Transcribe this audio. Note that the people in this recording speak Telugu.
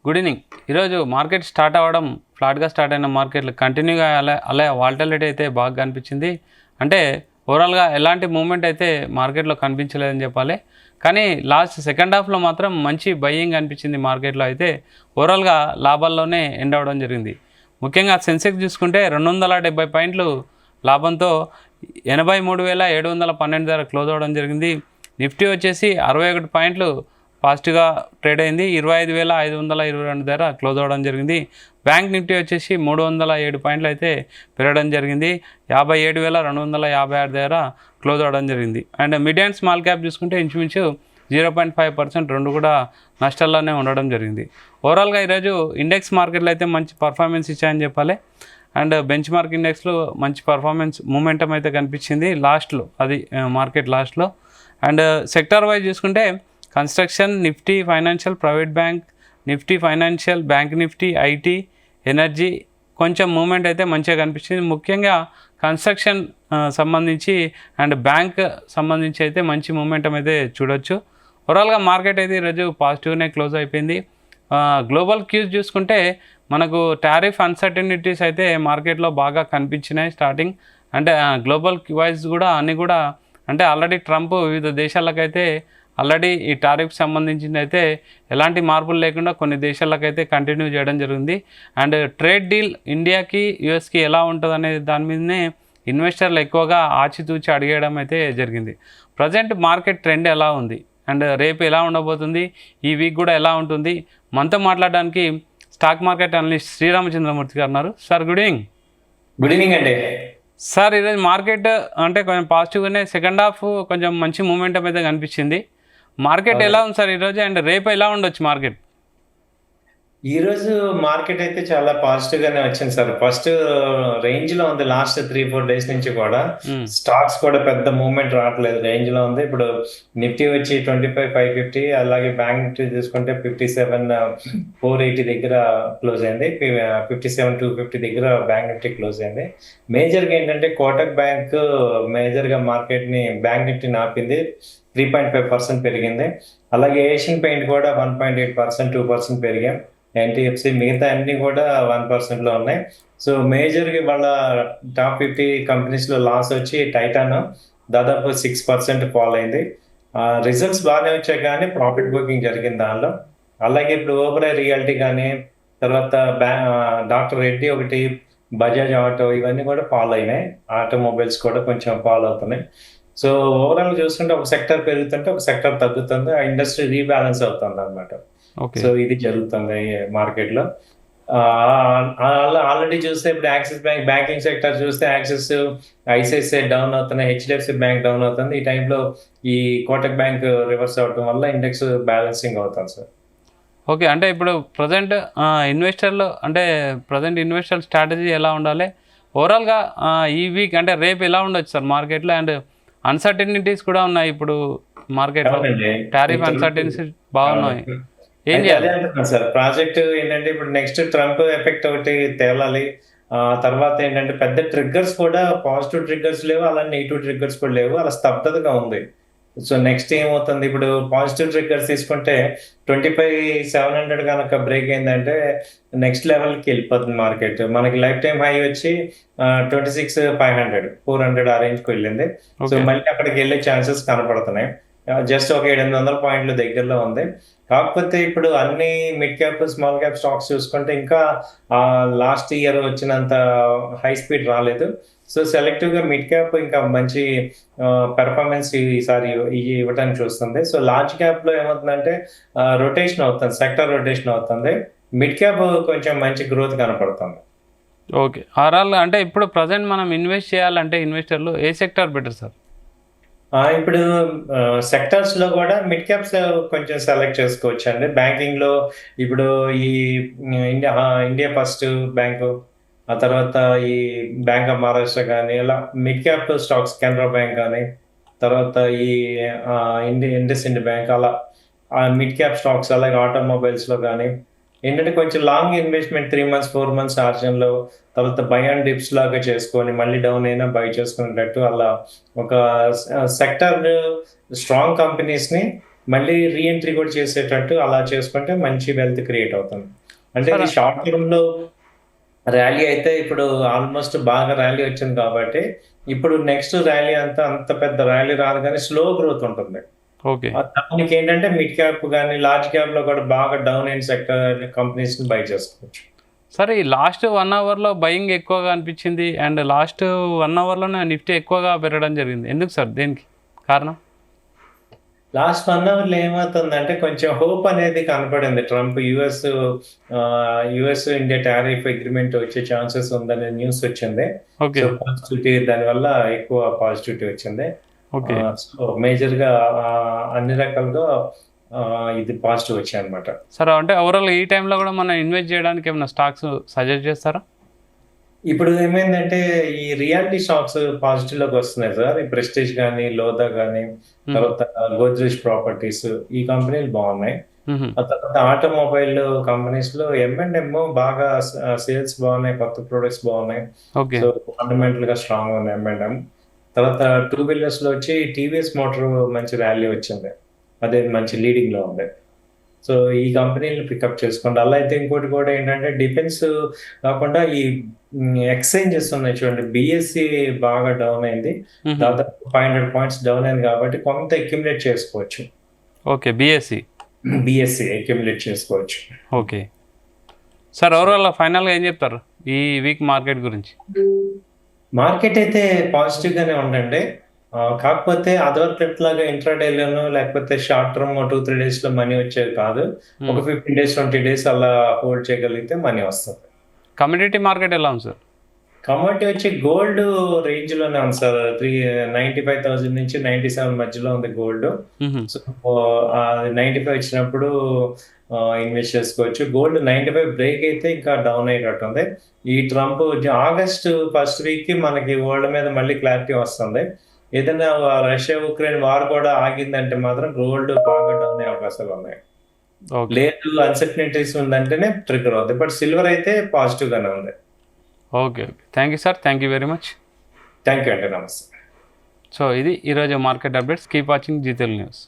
Good evening. ఈరోజు మార్కెట్ స్టార్ట్ అవ్వడం ఫ్లాట్గా స్టార్ట్ అయిన మార్కెట్లు కంటిన్యూగా అలా వాల్టాలిటీ అయితే బాగా కనిపించింది. అంటే ఓవరాల్గా ఎలాంటి మూమెంట్ అయితే మార్కెట్లో కనిపించలేదని చెప్పాలి. కానీ లాస్ట్ సెకండ్ హాఫ్లో మాత్రం మంచి బయ్యింగ్ అనిపించింది మార్కెట్లో. అయితే ఓవరాల్గా లాభాల్లోనే ఎండ్ అవ్వడం జరిగింది. ముఖ్యంగా సెన్సెక్స్ చూసుకుంటే 270 పాయింట్లు లాభంతో 83,712 దగ్గర క్లోజ్ అవ్వడం జరిగింది. నిఫ్టీ వచ్చేసి 61 పాయింట్లు పాజిటివ్గా ట్రేడ్ అయింది. 25,522 దగ్గర క్లోజ్ అవ్వడం జరిగింది. బ్యాంక్ నిఫ్టీ వచ్చేసి 307 పాయింట్లు అయితే పెరగడం జరిగింది. 57,256 దగ్గర క్లోజ్ అవ్వడం జరిగింది. And mid and small cap చూసుకుంటే ఇంచుమించు 0.5% రెండు కూడా నష్టాల్లోనే ఉండడం జరిగింది. ఓవరాల్గా ఈరోజు ఇండెక్స్ మార్కెట్లో అయితే మంచి పర్ఫార్మెన్స్ ఇచ్చాయని చెప్పాలి. అండ్ బెంచ్ మార్క్ ఇండెక్స్లో మంచి పర్ఫార్మెన్స్ మూమెంటం అయితే కనిపించింది లాస్ట్లో, అది మార్కెట్ లాస్ట్లో. అండ్ సెక్టార్ వైజ్ చూసుకుంటే construction, Nifty financial, private bank, Nifty financial, bank Nifty, IT, energy కొంచెం మూమెంట్ అయితే మంచిగా కనిపించింది. ముఖ్యంగా కన్స్ట్రక్షన్ సంబంధించి అండ్ బ్యాంక్ సంబంధించి అయితే మంచి మూమెంటం అయితే చూడొచ్చు. ఓవరాల్గా మార్కెట్ అయితే ఈరోజు పాజిటివ్నే క్లోజ్ అయిపోయింది. గ్లోబల్ క్యూస్ చూసుకుంటే మనకు టారిఫ్ అన్సర్టనిటీస్ అయితే మార్కెట్లో బాగా కనిపించినాయి స్టార్టింగ్. అంటే గ్లోబల్ వైజ్ కూడా అన్నీ కూడా అంటే ఆల్రెడీ ట్రంప్ వివిధ దేశాలకైతే ఆల్రెడీ ఈ టారిఫ్ సంబంధించింది అయితే ఎలాంటి మార్పులు లేకుండా కొన్ని దేశాలకైతే కంటిన్యూ చేయడం జరిగింది. అండ్ ట్రేడ్ డీల్ ఇండియాకి యూఎస్కి ఎలా ఉంటుంది అనే దాని మీదనే ఇన్వెస్టర్లు ఎక్కువగా ఆచితూచి అడిగేయడం అయితే జరిగింది. ప్రజెంట్ మార్కెట్ ట్రెండ్ ఎలా ఉంది అండ్ రేపు ఎలా ఉండబోతుంది, ఈ వీక్ కూడా ఎలా ఉంటుంది, మనతో మాట్లాడడానికి స్టాక్ మార్కెట్ అనలిస్ట్ శ్రీరామచంద్రమూర్తి గారు ఉన్నారు. Sir good evening. Good evening అండి. సార్ ఈరోజు మార్కెట్ అంటే కొంచెం పాజిటివ్గానే సెకండ్ హాఫ్ కొంచెం మంచి మూమెంటం అయితే కనిపించింది. మార్కెట్ ఎలా ఉంది సార్ ఈరోజు అండ్ రేపు ఎలా ఉండొచ్చు మార్కెట్? ఈ రోజు మార్కెట్ అయితే చాలా పాజిటివ్ గానే వచ్చింది సార్. ఫస్ట్ రేంజ్ లో ఉంది లాస్ట్ 3-4 డేస్ నుంచి కూడా. స్టాక్స్ కూడా పెద్ద మూవ్మెంట్ రావట్లేదు, రేంజ్ లో ఉంది. ఇప్పుడు నిఫ్టీ వచ్చి 25,550, అలాగే బ్యాంక్ నిఫ్టీ చూసుకుంటే 57,480 దగ్గర క్లోజ్ అయింది. 57,250 దగ్గర బ్యాంక్ నిఫ్టీ క్లోజ్ అయింది. మేజర్ గా ఏంటంటే కోటక్ బ్యాంక్ మేజర్ గా మార్కెట్ ని బ్యాంక్ నిఫ్టీని ఆపింది, 3.5% పెరిగింది. అలాగే ఏషియన్ పెయింట్ కూడా 1.8%, 2% పెరిగాం. ఎన్టీఎఫ్సి మిగతా అన్ని కూడా 1% లో ఉన్నాయి. సో మేజర్గా వాళ్ళ టాప్ 50 కంపెనీస్లో లాస్ వచ్చి టైటాన్ దాదాపు 6% ఫాల్ అయింది. రిజల్ట్స్ బాగానే వచ్చాయి కానీ ప్రాఫిట్ బుకింగ్ జరిగింది దానిలో. అలాగే ఇప్పుడు ఓబరాయ్ రియాలిటీ కానీ, తర్వాత డాక్టర్ రెడ్డి ఒకటి, బజాజ్ ఆటో, ఇవన్నీ కూడా ఫాల్ అయినాయి. ఆటోమొబైల్స్ కూడా కొంచెం ఫాల్ అవుతున్నాయి. సో ఓవరాల్ చూస్తుంటే ఒక సెక్టర్ పెరుగుతుంటే ఒక సెక్టర్ తగ్గుతుంది, ఆ ఇండస్ట్రీ రీబ్యాలెన్స్ అవుతుంది అనమాట. సో ఇది జరుగుతుంది మార్కెట్ లో. ఆల్రెడీ చూస్తే ఇప్పుడు యాక్సిస్ బ్యాంక్ బ్యాంకింగ్ సెక్టర్ చూస్తే యాక్సిస్, ఐసిఐసిఐ డౌన్ అవుతున్నాయి, హెచ్డిఎఫ్సి బ్యాంక్ డౌన్ అవుతుంది. ఈ టైంలో ఈ కోటక్ బ్యాంక్ రివర్స్ అవడం వల్ల ఇండెక్స్ బ్యాలెన్సింగ్ అవుతుంది సార్. ఓకే, అంటే ఇప్పుడు ప్రజెంట్ ఇన్వెస్టర్ స్ట్రాటజీ ఎలా ఉండాలి ఓవరాల్గా ఈ వీక్ అంటే రేపు ఎలా ఉండొచ్చు సార్ మార్కెట్లో? అండ్ అన్సర్టనిటీస్ కూడా ఉన్నాయి ఇప్పుడు మార్కెట్లో, టారిఫ్ అన్సర్టనిటీస్ బాగున్నాయి, ఏం చేయాలి సార్? ప్రాజెక్ట్ ఏంటంటే ఇప్పుడు నెక్స్ట్ ట్రంప్ ఎఫెక్ట్ ఒకటి తేలాలి. తర్వాత ఏంటంటే పెద్ద ట్రిగ్గర్స్ కూడా, పాజిటివ్ ట్రిగ్గర్స్ లేవు, అలా నెగిటివ్ ట్రిగ్గర్స్ కూడా లేవు, అలా స్తబ్దతగా ఉంది. సో నెక్స్ట్ ఏమవుతుంది, ఇప్పుడు పాజిటివ్ ట్రిగ్గర్స్ తీసుకుంటే 25,700 కనుక బ్రేక్ అయిందంటే నెక్స్ట్ లెవెల్కి వెళ్ళిపోతుంది మార్కెట్. మనకి లైఫ్ టైం హై వచ్చి 26,500, 400 ఆ రేంజ్కి వెళ్ళింది. సో మళ్ళీ అక్కడికి వెళ్ళే ఛాన్సెస్ కనపడుతున్నాయి. జస్ట్ ఒక 700 పాయింట్ల దగ్గరలో ఉంది. కాకపోతే ఇప్పుడు అన్ని mid cap, small cap stocks చూసుకుంటే ఇంకా లాస్ట్ ఇయర్ వచ్చినంత హై స్పీడ్ రాలేదు. సో సెలెక్టివ్ గా మిడ్ క్యాప్ ఇంకా మంచి పెర్ఫార్మెన్స్ ఈసారి ఇవ్వడానికి చూస్తుంది. సో లార్జ్ క్యాప్ లో ఏమవుతుందంటే రొటేషన్ అవుతుంది, సెక్టర్ రొటేషన్ అవుతుంది. మిడ్ క్యాప్ కొంచెం మంచి గ్రోత్ కనపడుతుంది. ఓకే, ఆర్ఆల్ అంటే ఇప్పుడు ప్రజెంట్ మనం ఇన్వెస్ట్ చేయాలంటే ఇన్వెస్టర్లు ఏ సెక్టర్ బెటర్ సార్? ఇప్పుడు సెక్టర్స్ లో కూడా మిడ్ క్యాప్స్ కొంచెం సెలెక్ట్ చేసుకోవచ్చు అండి. బ్యాంకింగ్ లో ఇప్పుడు ఈ ఇండియా ఫస్ట్ బ్యాంకు, ఆ తర్వాత ఈ బ్యాంక్ ఆఫ్ మహారాష్ట్ర కానీ, ఇలా mid cap stocks, Canara bank కానీ, తర్వాత ఈ ఇండస్ ఇండ్ బ్యాంక్, అలా మిడ్ క్యాప్ స్టాక్స్, అలాగే ఆటోమొబైల్స్ లో కానీ ఏంటంటే కొంచెం లాంగ్ ఇన్వెస్ట్మెంట్, 3 months 4 months ఆర్జన్లో, తర్వాత బై అండ్ డిప్స్ లాగా చేసుకొని మళ్ళీ డౌన్ అయినా బై చేసుకునేటట్టు అలా ఒక సెక్టర్ స్ట్రాంగ్ కంపెనీస్ని మళ్ళీ రీఎంట్రీ కూడా చేసేటట్టు అలా చేసుకుంటే మంచి వెల్త్ క్రియేట్ అవుతుంది. అంటే సార్ ఇది షార్ట్ టర్మ్‌లో ర్యాలీ అయితే ఇప్పుడు ఆల్మోస్ట్ బాగా ర్యాలీ వచ్చింది కాబట్టి, ఇప్పుడు నెక్స్ట్ ర్యాలీ అంతా అంత పెద్ద ర్యాలీ రాదు గానీ స్లో గ్రోత్ ఉంటుంది. ఓకే. దానికేంటంటే మిడ్ క్యాప్ గాని, లార్జ్ క్యాప్‌లో కూడా బాగా డౌన్ అయిన సెక్టర్ కంపెనీస్‌ని బై చేసుకోవచ్చు. సరే ఈ లాస్ట్ 1 అవర్‌లో బయింగ్ ఎక్కువగా అనిపించింది అండ్ లాస్ట్ 1 అవర్‌లోనే నిఫ్టీ ఎక్కువగా పెరగడం జరిగింది. ఎందుకు సార్? దేనికి కారణం? లాస్ట్ 1 అవర్‌లో ఏమవుతుందంటే కొంచెం హోప్ అనేది కనపడింది. Trump US India tariff agreement వచ్చే ఛాన్సెస్ ఉందనే న్యూస్ వచ్చింది. ఓకే. సో, పాజిటివిటీ దానివల్ల ఎక్కువ పాజిటివిటీ వచ్చింది. ఓకే. సో, మేజర్‌గా అన్ని రకాలుగా ఇది పాజిటివ్ వచ్చాయన్నమాట. సరే అంటే ఓవరాల్ ఈ టైంలో కూడా మనం ఇన్వెస్ట్ చేయడానికి ఏమైనా స్టాక్స్ సజెస్ట్ చేస్తారా? ఇప్పుడు ఏమైందంటే ఈ రియాలిటీ స్టాక్స్ పాజిటివ్‌లోకి వస్తున్నాయి సార్. ఈ ప్రెస్టీజ్ గాని, లోదా గాని, తర్వాత గోద్రేజ్ ప్రాపర్టీస్ ఈ కంపెనీలు బాగున్నాయి. హుహు. ఆ తర్వాత ఆటోమొబైల్ కంపెనీస్‌లో M&M బాగా సేల్స్ బాగున్నాయి. కొత్త ప్రొడక్ట్స్ బాగున్నాయి. ఓకే. సో, ఫండమెంటల్‌గా స్ట్రాంగ్‌గా ఉంది M&M. తర్వాత టూ వీలర్స్‌లో వచ్చి టీవీఎస్ మోటార్ మంచి ర్యాలీ వచ్చింది. అదే మంచి లీడింగ్‌లో ఉంది. సో, ఈ కంపెనీలను పికప్ చేసుకోండి. అలా అయితే ఇంకోటి కూడా ఏంటంటే డిఫెన్స్ కాకుండా ఈ ఎక్స్‌చేంజెస్ ఉన్నాయి చూడండి. BSE బాగా డౌన్ అయింది. హుహు. దాదాపు 500 పాయింట్స్ డౌన్ అయింది కాబట్టి కొంత అక్యుములేట్ చేసుకోవచ్చు. ఓకే. BSE. BSE అక్యుములేట్ చేసుకోవచ్చు. ఓకే. సార్ ఓవరాల్ ఫైనల్‌గా ఏం చెప్తారు ఈ వీక్ మార్కెట్ గురించి? మార్కెట్ అయితే పాజిటివ్ గానే ఉందండి. కాకపోతే అదివరకు ఎట్లాగా ఇంట్రాడేలోనో లేకపోతే షార్ట్ టర్మ్ 2, 3 డేస్‌లో మనీ వచ్చేది కాదు. ఒక 15 డేస్, 20 డేస్ అలా హోల్డ్ చేయగలిగితే మనీ వస్తది. కమోడిటీ మార్కెట్ ఎలా ఉంది సార్? కమోడిటీ వచ్చి గోల్డ్ రేంజ్‌లోనే ఉంది సార్. 95,000 నుంచి 97 మధ్యలో ఉంది గోల్డ్. హుహు. సో, అది 95 వచ్చినప్పుడు ఇన్వెస్ట్ చేసుకోవచ్చు. గోల్డ్ 95 బ్రేక్ అయితే ఇంకా డౌన్ అయ్యేటట్టుంది. ఈ ట్రంప్ ఆగస్ట్ ఫస్ట్ వీక్‌కి మనకి వరల్డ్ మీద మళ్ళీ క్లారిటీ వస్తుంది. ఏదైనా రష్యా, ఉక్రెయిన్ వార్ కూడా ఆగిందంటే మాత్రం గోల్డ్ బాగా డౌన్ అయ్యే అవకాశాలున్నాయి. ఓకే. లేదు అన్సర్టెనిటీస్ ఉందంటేనే ట్రిగ్గర్ అవుద్ది. బట్ సిల్వర్ అయితే పాజిటివ్ గానే ఉంది. Okay. Okay. Thank you sir. Thank you very much. Thank you అండి. నమస్తే. సో ఇది ఈరోజు market updates. Keep watching Zee Telugu news.